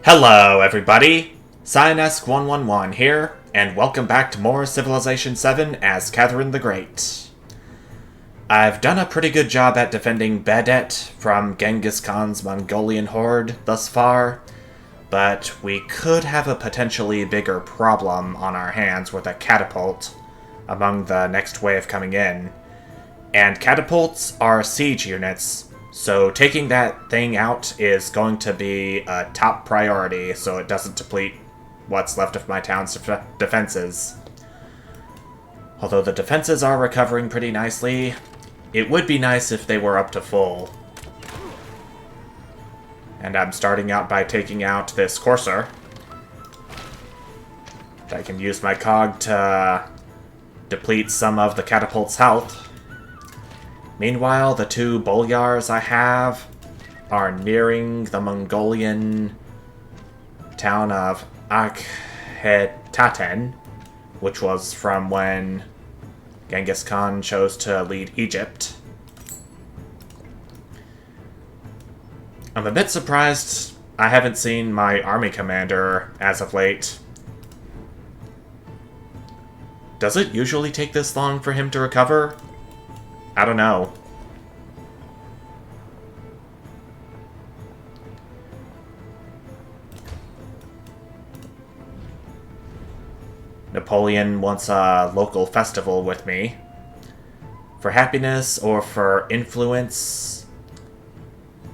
Hello, everybody! Cyanesk111 here, and welcome back to more Civilization VII as Catherine the Great. I've done a pretty good job at defending Bedet from Genghis Khan's Mongolian horde thus far, but we could have a potentially bigger problem on our hands with a catapult among the next wave coming in. And catapults are siege units, so taking that thing out is going to be a top priority so it doesn't deplete what's left of my town's defenses. Although the defenses are recovering pretty nicely, it would be nice if they were up to full. And I'm starting out by taking out this courser. I can use my cog to deplete some of the catapult's health. Meanwhile, the two bolyars I have are nearing the Mongolian town of Akhetaten, which was from when Genghis Khan chose to lead Egypt. I'm a bit surprised I haven't seen my army commander as of late. Does it usually take this long for him to recover? I don't know. Napoleon wants a local festival with me. For happiness or for influence,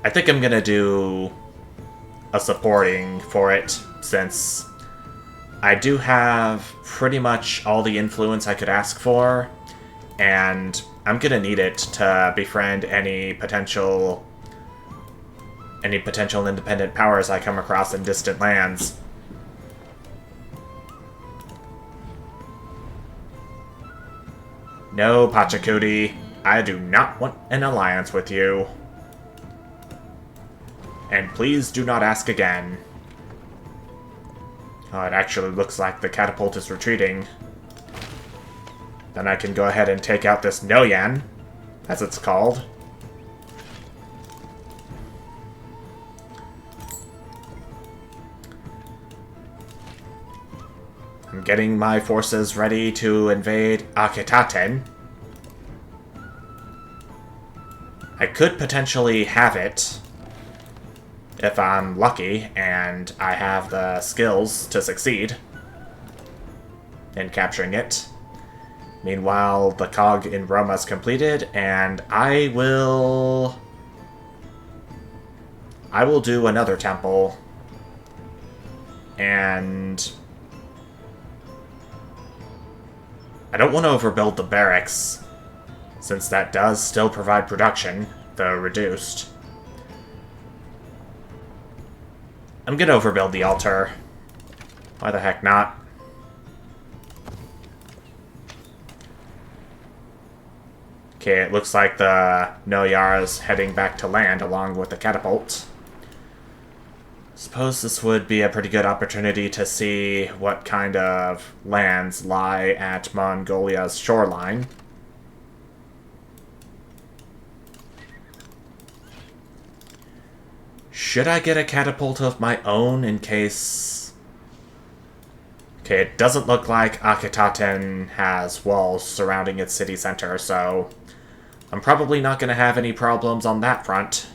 I think I'm gonna do a supporting for it, since I do have pretty much all the influence I could ask for, and I'm gonna need it to befriend any potential independent powers I come across in distant lands. No, Pachacudi, I do not want an alliance with you. And please do not ask again. Oh, it actually looks like the catapult is retreating. Then I can go ahead and take out this Noyan, as it's called. I'm getting my forces ready to invade Akhetaten. I could potentially have it if I'm lucky and I have the skills to succeed in capturing it. Meanwhile, the cog in Roma is completed, and I will do another temple. And I don't want to overbuild the barracks, since that does still provide production, though reduced. I'm gonna overbuild the altar. Why the heck not? Okay, it looks like the Noyara's heading back to land along with the catapult. Suppose this would be a pretty good opportunity to see what kind of lands lie at Mongolia's shoreline. Should I get a catapult of my own in case... Okay, it doesn't look like Akhetaten has walls surrounding its city center, so I'm probably not going to have any problems on that front.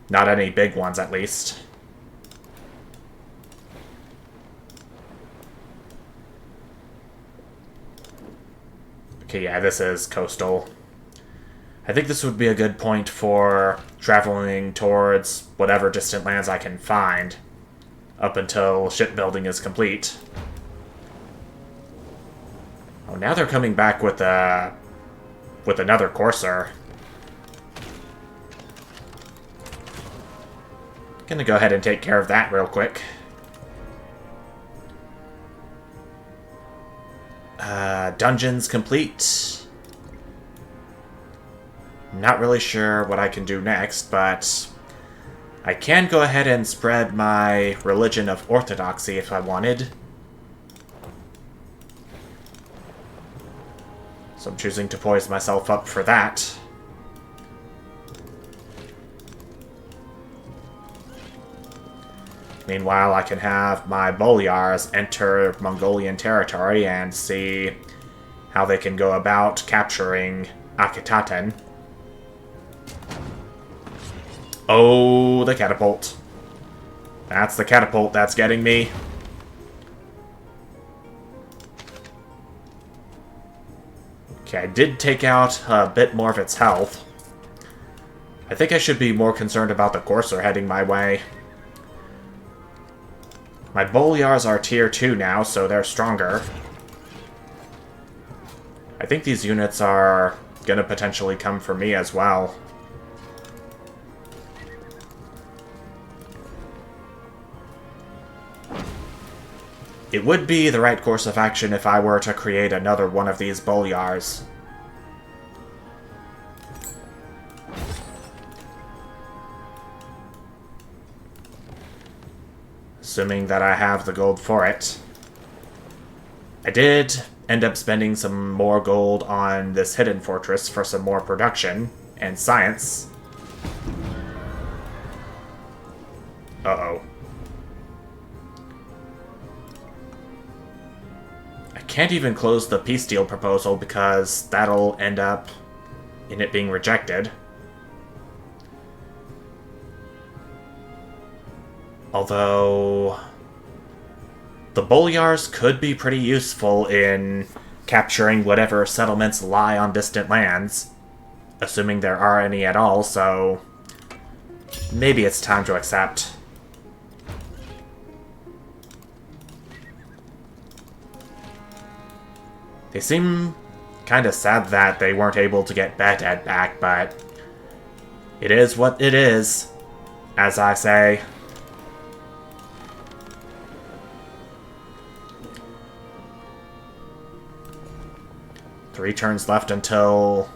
Not any big ones, at least. Okay, yeah, this is coastal. I think this would be a good point for traveling towards whatever distant lands I can find, up until shipbuilding is complete. Oh, now they're coming back with another courser. Gonna go ahead and take care of that real quick. Dungeons complete. Not really sure what I can do next, but I can go ahead and spread my religion of orthodoxy if I wanted. So I'm choosing to poise myself up for that. Meanwhile, I can have my Bolyars enter Mongolian territory and see how they can go about capturing Akhetaten. Oh, the catapult. That's the catapult that's getting me. Okay, I did take out a bit more of its health. I think I should be more concerned about the courser heading my way. My Bolyars are tier 2 now, so they're stronger. I think these units are gonna potentially come for me as well. It would be the right course of action if I were to create another one of these Bolyars. Assuming that I have the gold for it. I did end up spending some more gold on this hidden fortress for some more production and science. Uh-oh. I can't even close the peace deal proposal because that'll end up in it being rejected. Although the Bolyars could be pretty useful in capturing whatever settlements lie on distant lands, assuming there are any at all, so maybe it's time to accept. They seem kind of sad that they weren't able to get Baghdad back, but it is what it is, as I say. Three turns left until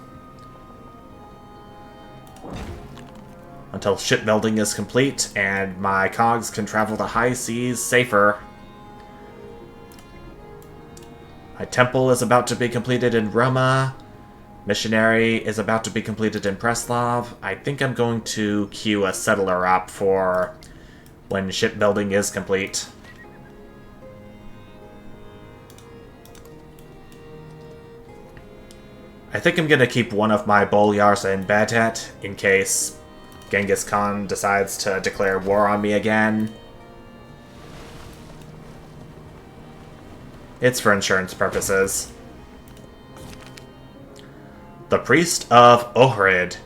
shipbuilding is complete and my cogs can travel the high seas safer. My temple is about to be completed in Roma. Missionary is about to be completed in Preslav. I think I'm going to queue a settler up for when shipbuilding is complete. I think I'm going to keep one of my Bolyars in Baghdad in case Genghis Khan decides to declare war on me again. It's for insurance purposes. The Priest of Ohrid.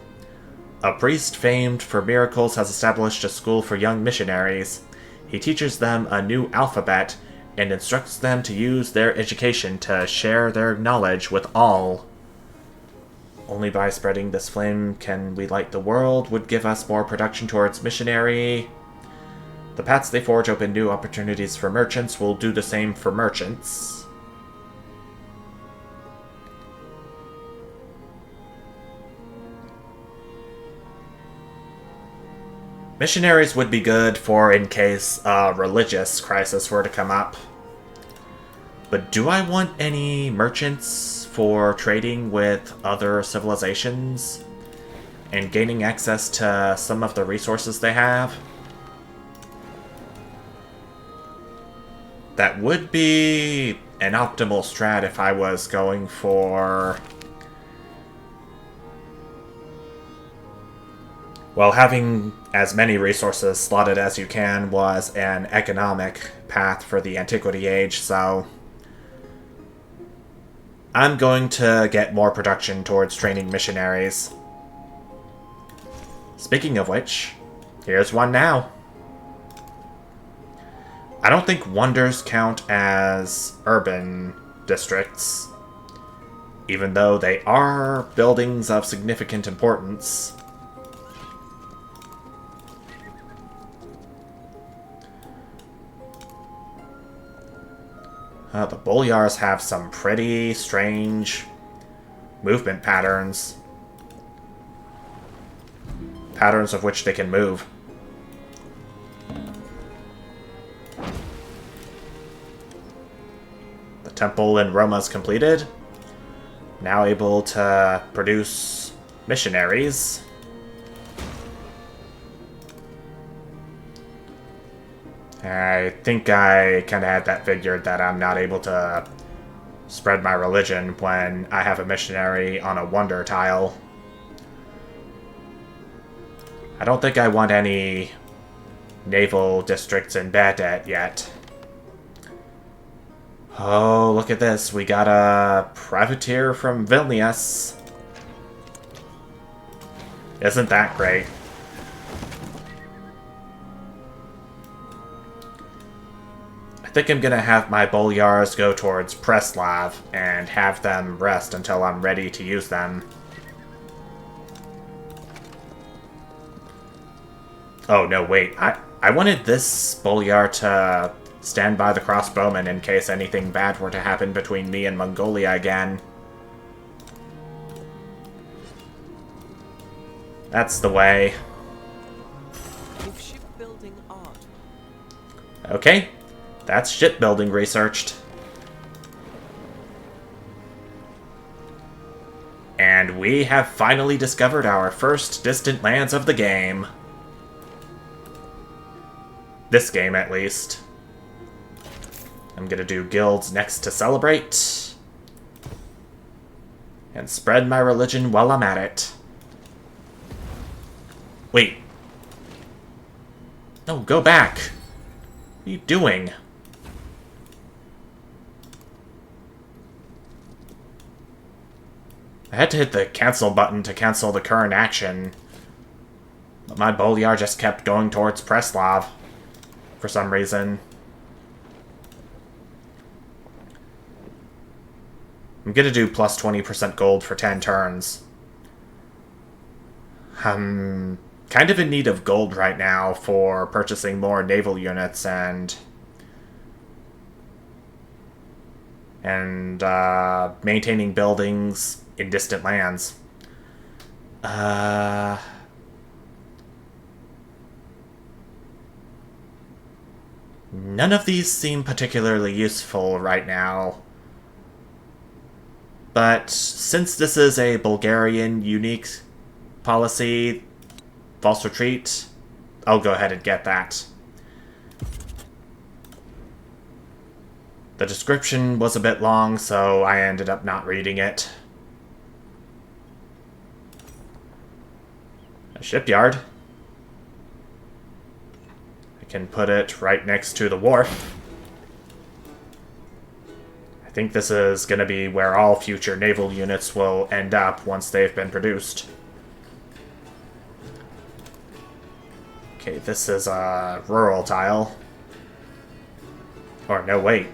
A priest famed for miracles has established a school for young missionaries. He teaches them a new alphabet and instructs them to use their education to share their knowledge with all. Only by spreading this flame can we light the world, would give us more production towards missionary. The paths they forge open new opportunities for merchants, will do the same for merchants. Missionaries would be good for in case a religious crisis were to come up. But do I want any merchants for trading with other civilizations and gaining access to some of the resources they have? That would be an optimal strat if I was going for... well, having as many resources slotted as you can was an economic path for the Antiquity Age, so I'm going to get more production towards training missionaries. Speaking of which, here's one now. I don't think wonders count as urban districts, even though they are buildings of significant importance. The Bolyars have some pretty strange movement patterns. Patterns of which they can move. temple in Roma's completed. Now able to produce missionaries. I think I kind of had that figured that I'm not able to spread my religion when I have a missionary on a wonder tile. I don't think I want any naval districts in Baghdad yet. Oh, look at this. We got a privateer from Vilnius. Isn't that great? I think I'm gonna have my boyars go towards Preslav and have them rest until I'm ready to use them. Oh, no, wait. I wanted this boyar to stand by the crossbowmen in case anything bad were to happen between me and Mongolia again. That's the way. If shipbuilding art. Okay, that's shipbuilding researched. And we have finally discovered our first distant lands of the game. This game, at least. I'm gonna do guilds next to celebrate. And spread my religion while I'm at it. Wait. No, go back. What are you doing? I had to hit the cancel button to cancel the current action. But my boyar just kept going towards Preslav. For some reason. I'm gonna do plus 20% gold for 10 turns. I'm kind of in need of gold right now for purchasing more naval units and maintaining buildings in distant lands. None of these seem particularly useful right now. But since this is a Bulgarian unique policy, false retreat, I'll go ahead and get that. The description was a bit long, so I ended up not reading it. A shipyard. Can put it right next to the wharf. I think this is going to be where all future naval units will end up once they've been produced. Okay, this is a rural tile. Or no, wait.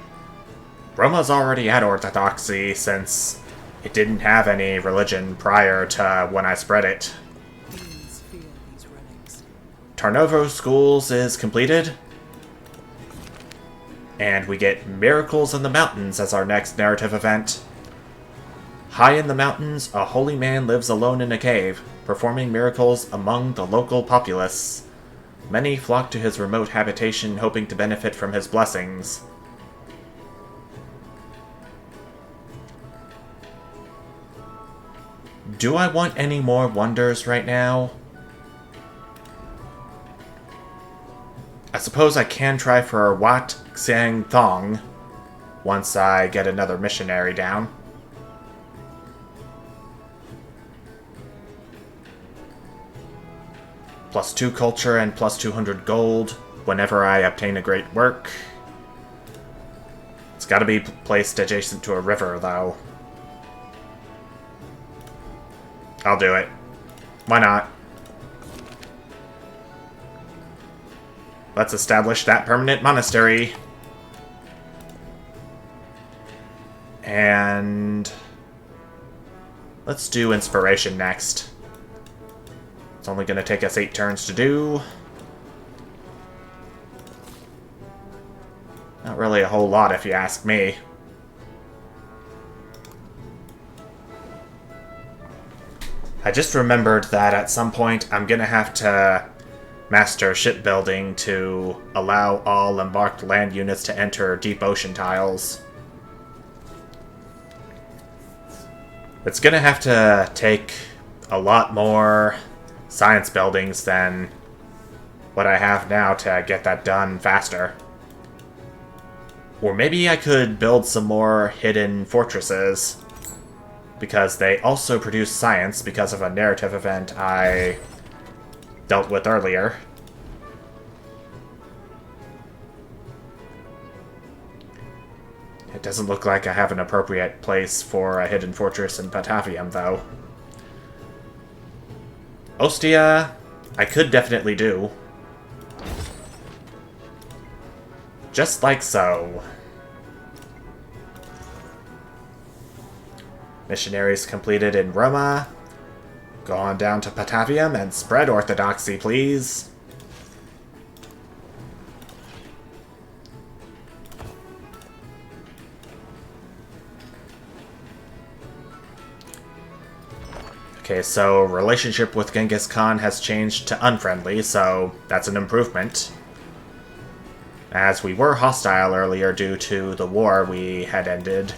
Roma's already had Orthodoxy since it didn't have any religion prior to when I spread it. Tarnovo Schools is completed. And we get Miracles in the Mountains as our next narrative event. High in the mountains, a holy man lives alone in a cave, performing miracles among the local populace. Many flock to his remote habitation, hoping to benefit from his blessings. Do I want any more wonders right now? I suppose I can try for Wat Xiang Thong once I get another missionary down. Plus 2 culture and plus 200 gold whenever I obtain a great work. It's gotta be placed adjacent to a river, though. I'll do it. Why not? Let's establish that permanent monastery. And let's do inspiration next. It's only going to take us 8 turns to do. Not really a whole lot if you ask me. I just remembered that at some point I'm going to have to master shipbuilding to allow all embarked land units to enter deep ocean tiles. It's gonna have to take a lot more science buildings than what I have now to get that done faster. Or maybe I could build some more hidden fortresses, because they also produce science because of a narrative event I dealt with earlier. It doesn't look like I have an appropriate place for a hidden fortress in Plovdivision, though. Ostia, I could definitely do. Just like so. Missionaries completed in Roma. Go on down to Plovdiv and spread orthodoxy, please. Okay, so relationship with Genghis Khan has changed to unfriendly, so that's an improvement. As we were hostile earlier due to the war we had ended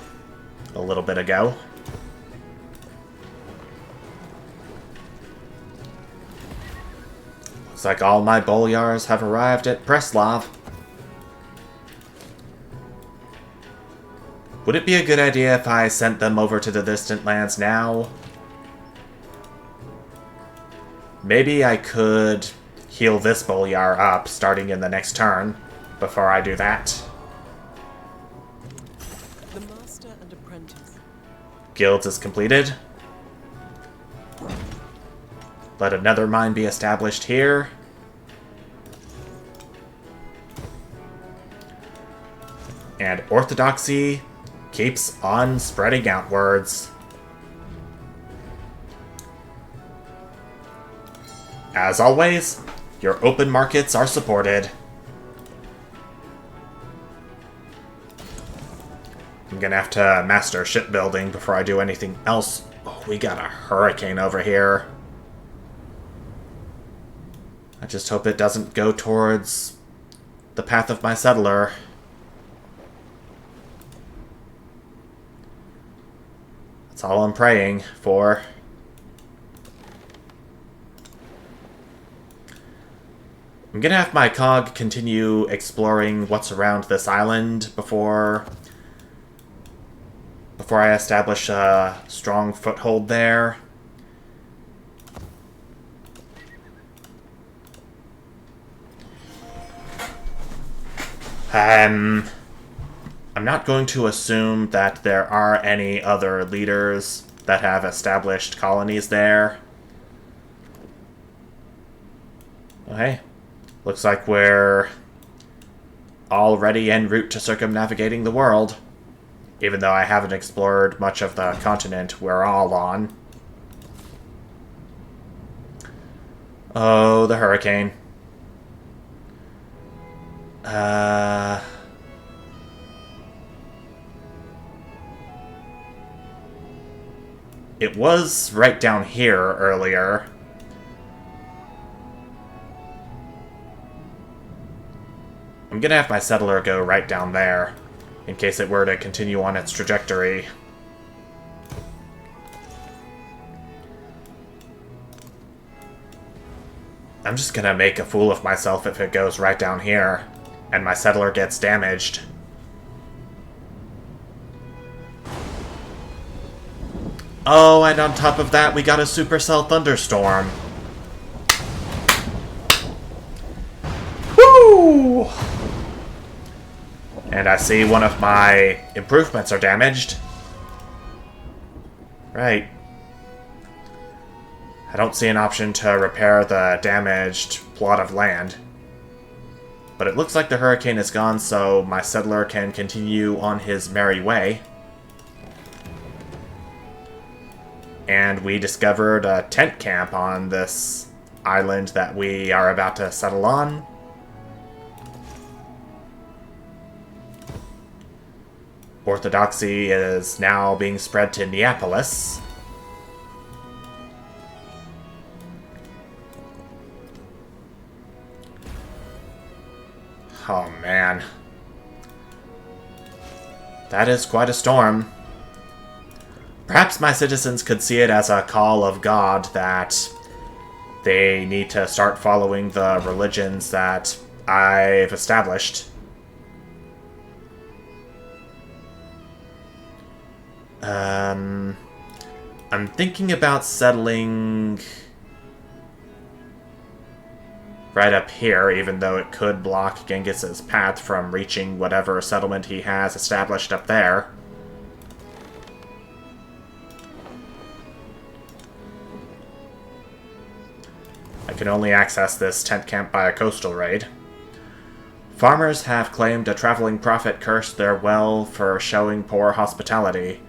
a little bit ago. Looks like all my boyars have arrived at Preslav. Would it be a good idea if I sent them over to the distant lands now? Maybe I could heal this boyar up starting in the next turn before I do that. The master and apprentice. Guilds is completed. Let another mine be established here. And orthodoxy keeps on spreading outwards. As always, your open markets are supported. I'm gonna have to master shipbuilding before I do anything else. Oh, we got a hurricane over here. I just hope it doesn't go towards the path of my settler. That's all I'm praying for. I'm gonna have my cog continue exploring what's around this island before I establish a strong foothold there. I'm not going to assume that there are any other leaders that have established colonies there. Okay. Looks like we're already en route to circumnavigating the world. Even though I haven't explored much of the continent we're all on. Oh, the hurricane. It was right down here earlier. I'm gonna have my settler go right down there, in case it were to continue on its trajectory. I'm just gonna make a fool of myself if it goes right down here, and my settler gets damaged. Oh, and on top of that, we got a supercell thunderstorm. Woo! And I see one of my improvements are damaged. Right. I don't see an option to repair the damaged plot of land. But it looks like the hurricane is gone, so my settler can continue on his merry way. And we discovered a tent camp on this island that we are about to settle on. Orthodoxy is now being spread to Neapolis. Oh man. That is quite a storm. Perhaps my citizens could see it as a call of God that they need to start following the religions that I've established. I'm thinking about settling right up here, even though it could block Genghis's path from reaching whatever settlement he has established up there. I can only access this tent camp by a coastal raid. Farmers have claimed a traveling prophet cursed their well for showing poor hospitality.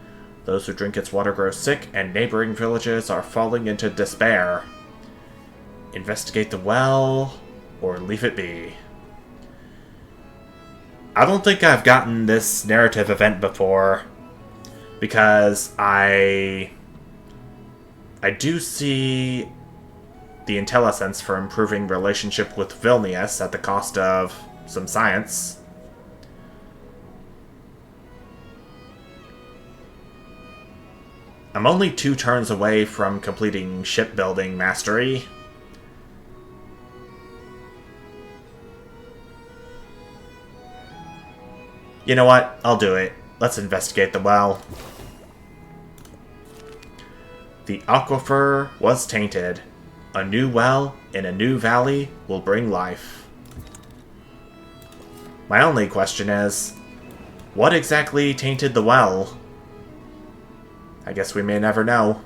Those who drink its water grow sick, and neighboring villages are falling into despair. Investigate the well, or leave it be. I don't think I've gotten this narrative event before, because I do see the IntelliSense for improving relationship with Vilnius at the cost of some science. I'm only 2 turns away from completing shipbuilding mastery. You know what? I'll do it. Let's investigate the well. The aquifer was tainted. A new well in a new valley will bring life. My only question is, what exactly tainted the well? I guess we may never know.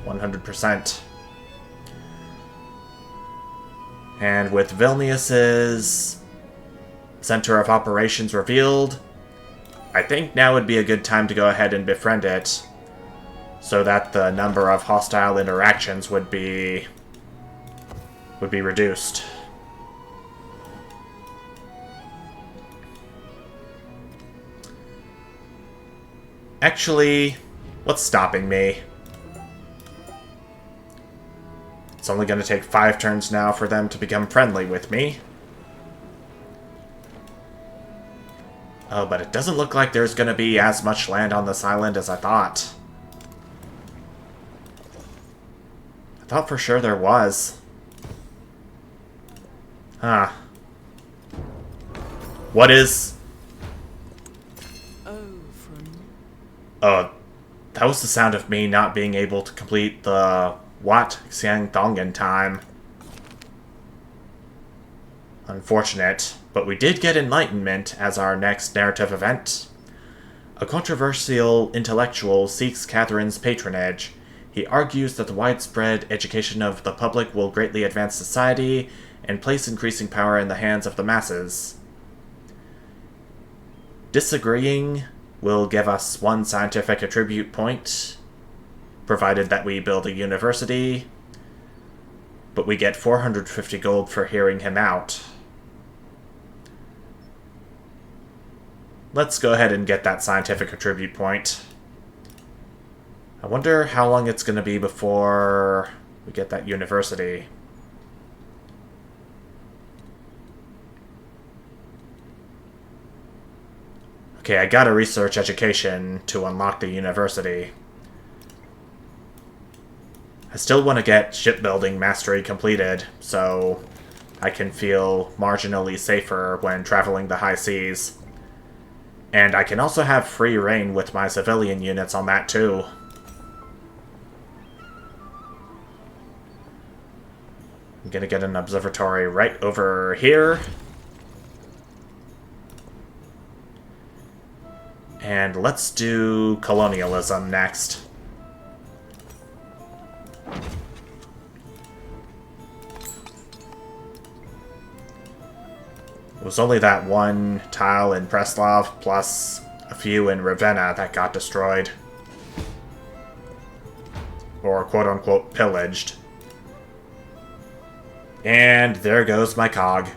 100%. And with Vilnius's center of operations revealed, I think now would be a good time to go ahead and befriend it, so that the number of hostile interactions would be reduced. Actually, what's stopping me? It's only going to take 5 turns now for them to become friendly with me. Oh, but it doesn't look like there's going to be as much land on this island as I thought. I thought for sure there was. Huh. What is... Oh, that was the sound of me not being able to complete the Wat Xiang Thong in time. Unfortunate, but we did get enlightenment as our next narrative event. A controversial intellectual seeks Catherine's patronage. He argues that the widespread education of the public will greatly advance society and place increasing power in the hands of the masses. Disagreeing will give us 1 scientific attribute point, provided that we build a university, but we get 450 gold for hearing him out. Let's go ahead and get that scientific attribute point. I wonder how long it's going to be before we get that university. Okay, I gotta research education to unlock the university. I still want to get shipbuilding mastery completed, so I can feel marginally safer when traveling the high seas. And I can also have free reign with my civilian units on that too. I'm gonna get an observatory right over here. And let's do colonialism next. It was only that 1 tile in Preslav, plus a few in Ravenna that got destroyed. Or quote-unquote pillaged. And there goes my cog.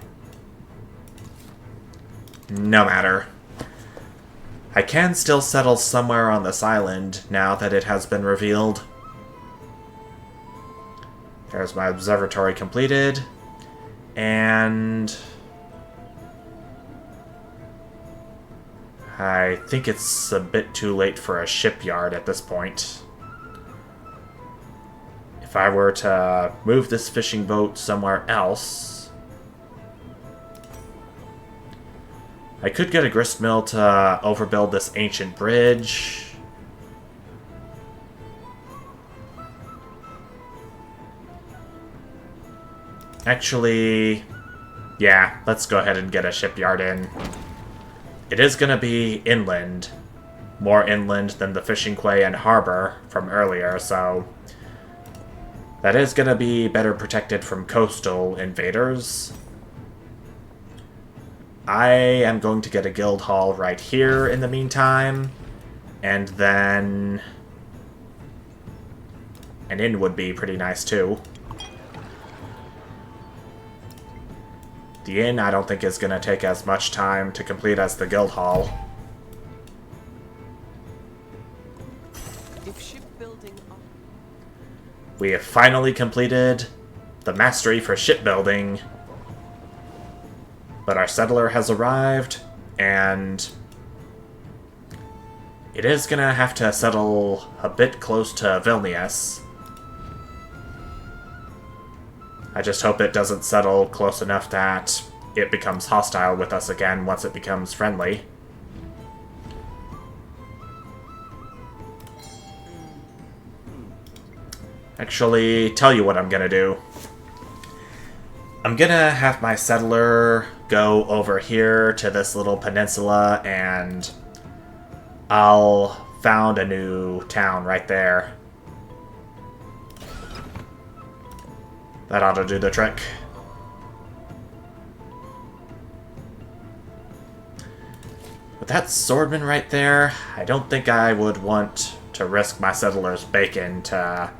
No matter. I can still settle somewhere on this island now that it has been revealed. There's my observatory completed. And... I think it's a bit too late for a shipyard at this point. If I were to move this fishing boat somewhere else, I could get a gristmill to overbuild this ancient bridge. Actually, yeah, let's go ahead and get a shipyard in. It is going to be inland. More inland than the fishing quay and harbor from earlier, so that is going to be better protected from coastal invaders. I am going to get a guild hall right here in the meantime, and then an inn would be pretty nice too. The inn I don't think is going to take as much time to complete as the guild hall. If shipbuilding We have finally completed the mastery for shipbuilding, but our settler has arrived, and it is going to have to settle a bit close to Vilnius. I just hope it doesn't settle close enough that it becomes hostile with us again once it becomes friendly. Actually, tell you what I'm gonna do. I'm gonna have my settler go over here to this little peninsula, and I'll found a new town right there. That ought to do the trick. With that swordman right there, I don't think I would want to risk my settler's bacon to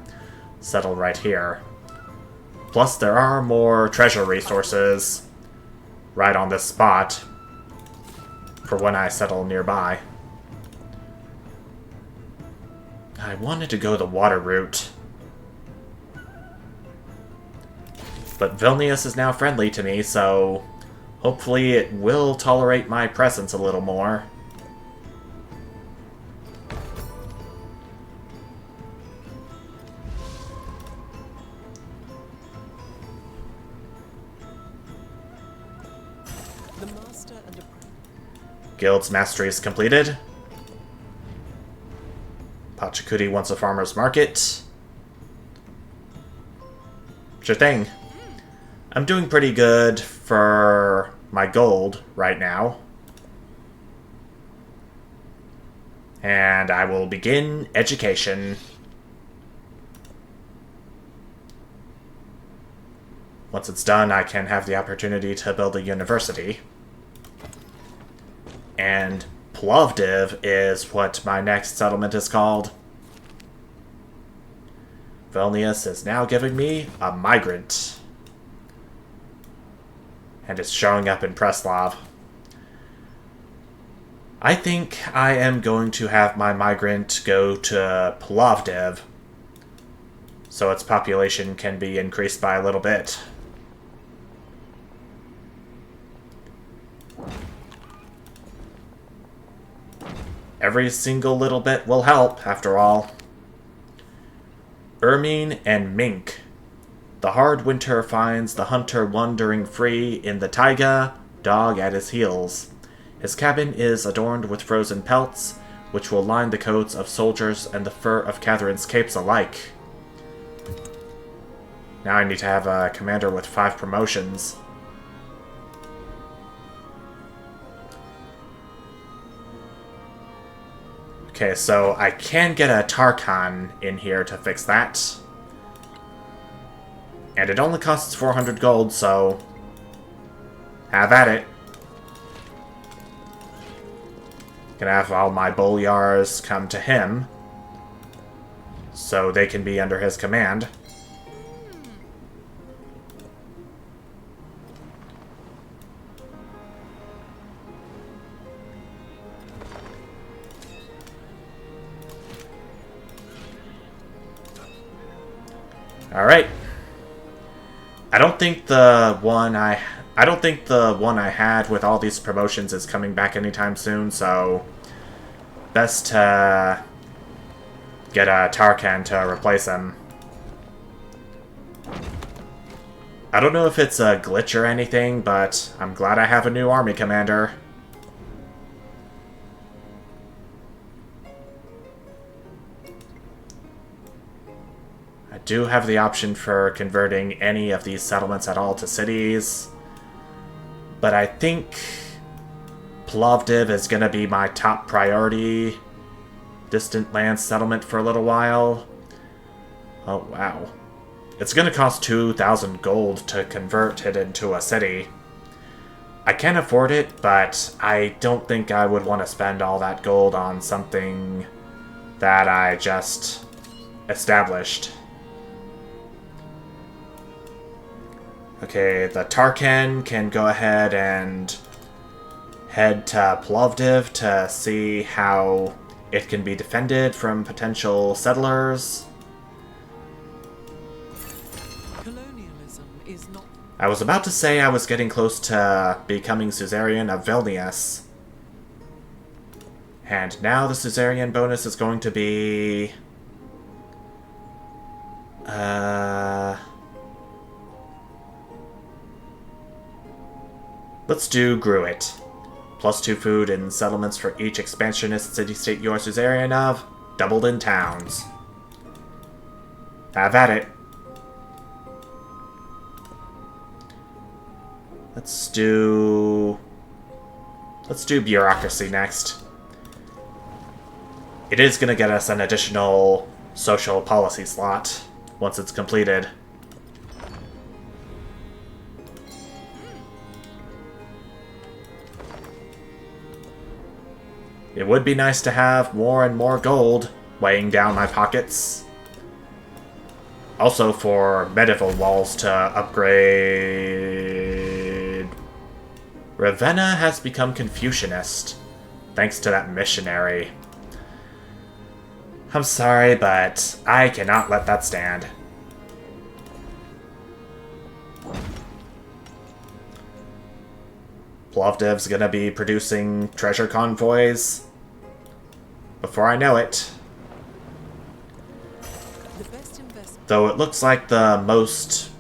settle right here. Plus, there are more treasure resources right on this spot for when I settle nearby. I wanted to go the water route, but Vilnius is now friendly to me, so hopefully it will tolerate my presence a little more. the master and apprentice. Guild's mastery is completed. Pachacuti wants a farmer's market. Sure thing. I'm doing pretty good for my gold right now. And I will begin education. Once it's done, I can have the opportunity to build a university. And Plovdiv is what my next settlement is called. Vilnius is now giving me a migrant. And it's showing up in Preslav. I think I am going to have my migrant go to Plovdiv, so its population can be increased by a little bit. Every single little bit will help, after all. Ermine and Mink. The hard winter finds the hunter wandering free in the taiga, dog at his heels. His cabin is adorned with frozen pelts, which will line the coats of soldiers and the fur of Catherine's capes alike. Now I need to have a commander with 5 promotions. Okay, so I can get a Tarkhan in here to fix that. And it only costs 400 gold, so have at it. Gonna have all my boyars come to him, so they can be under his command. Alright. I don't think the one I don't think the one I had with all these promotions is coming back anytime soon, so best to get a Tarkan to replace him. I don't know if it's a glitch or anything, but I'm glad I have a new army commander. I do have the option for converting any of these settlements at all to cities, but I think Plovdiv is going to be my top priority distant land settlement for a little while. Oh, wow. It's going to cost 2,000 gold to convert it into a city. I can afford it, but I don't think I would want to spend all that gold on something that I just established. Okay, the Tarkan can go ahead and head to Plovdiv to see how it can be defended from potential settlers. Colonialism is not. I was about to say I was getting close to becoming Suzerain of Vilnius. And now the Suzerain bonus is going to be... Let's do Gruit. +2 food and settlements for each expansionist city-state you're Suzerain of, doubled in towns. Have at it. Let's do bureaucracy next. It is going to get us an additional social policy slot once it's completed. It would be nice to have more and more gold weighing down my pockets. Also for medieval walls to upgrade. Ravenna has become Confucianist, thanks to that missionary. I'm sorry, but I cannot let that stand. Plovdiv's gonna be producing treasure convoys before I know it. The best investment. Though it looks like the most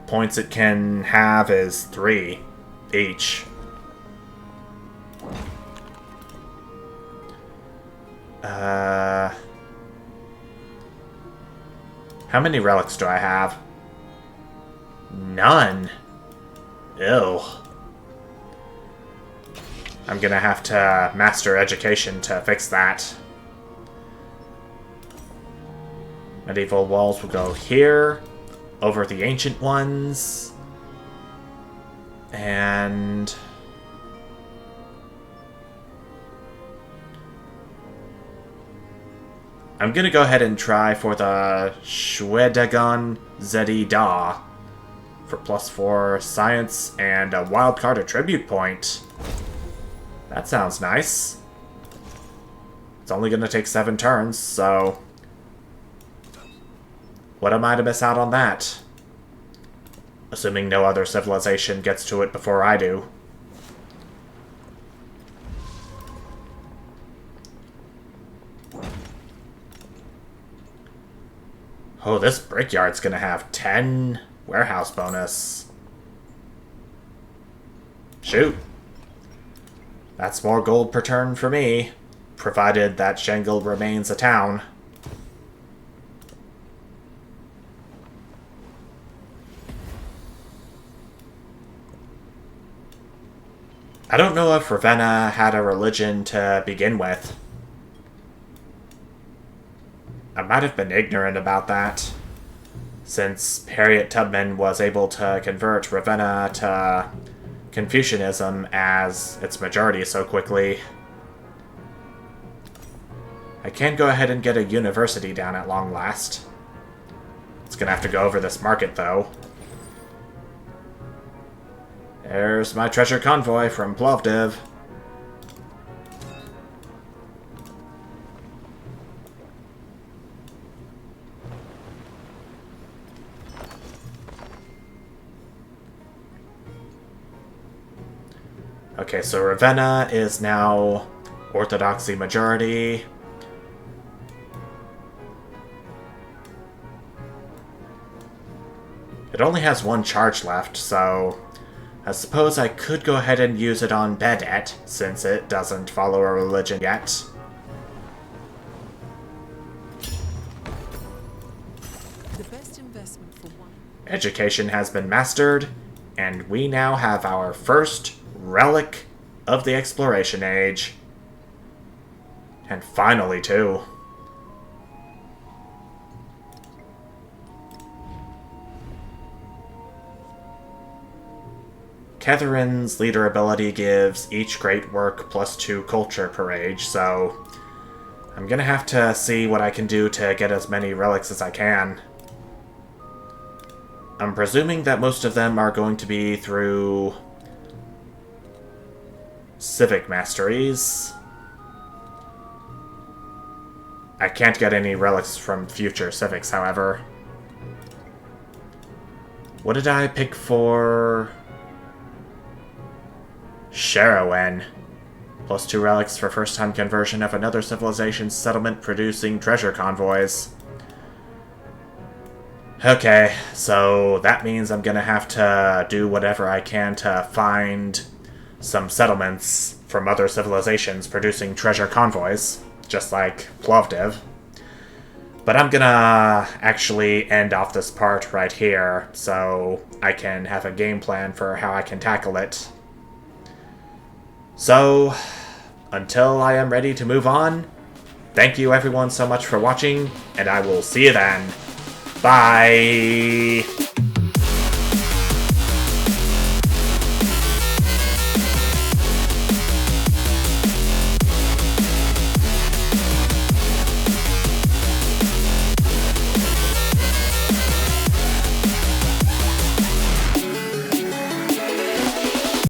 points it can have is 3 each. How many relics do I have? None. Ew. I'm gonna have to master education to fix that. Medieval walls will go here, over the ancient ones, and I'm gonna go ahead and try for the Shwedagon Zedi Da for +4 science and a wildcard attribute point. That sounds nice. It's only gonna take 7 turns, so what am I to miss out on that? Assuming no other civilization gets to it before I do. Oh, this brickyard's gonna have 10 warehouse bonus. Shoot. That's more gold per turn for me, provided that Shengel remains a town. I don't know if Ravenna had a religion to begin with. I might have been ignorant about that, since Harriet Tubman was able to convert Ravenna to Confucianism as its majority so quickly. I can go ahead and get a university down at long last. It's gonna have to go over this market, though. There's my treasure convoy from Plovdiv. Okay, so Ravenna is now Orthodoxy majority. It only has one charge left, so I suppose I could go ahead and use it on Bedet, since it doesn't follow a religion yet. The best investment for one. Education has been mastered, and we now have our first relic of the Exploration Age. And finally, too. Catherine's leader ability gives each great work +2 culture per age, so I'm gonna have to see what I can do to get as many relics as I can. I'm presuming that most of them are going to be through civic masteries. I can't get any relics from future civics, however. What did I pick for Sharowen? +2 relics for first-time conversion of another civilization's settlement producing treasure convoys. Okay, so that means I'm gonna have to do whatever I can to find some settlements from other civilizations producing treasure convoys, just like Plovdiv. But I'm gonna actually end off this part right here, so I can have a game plan for how I can tackle it. So, until I am ready to move on, thank you everyone so much for watching, and I will see you then. Bye!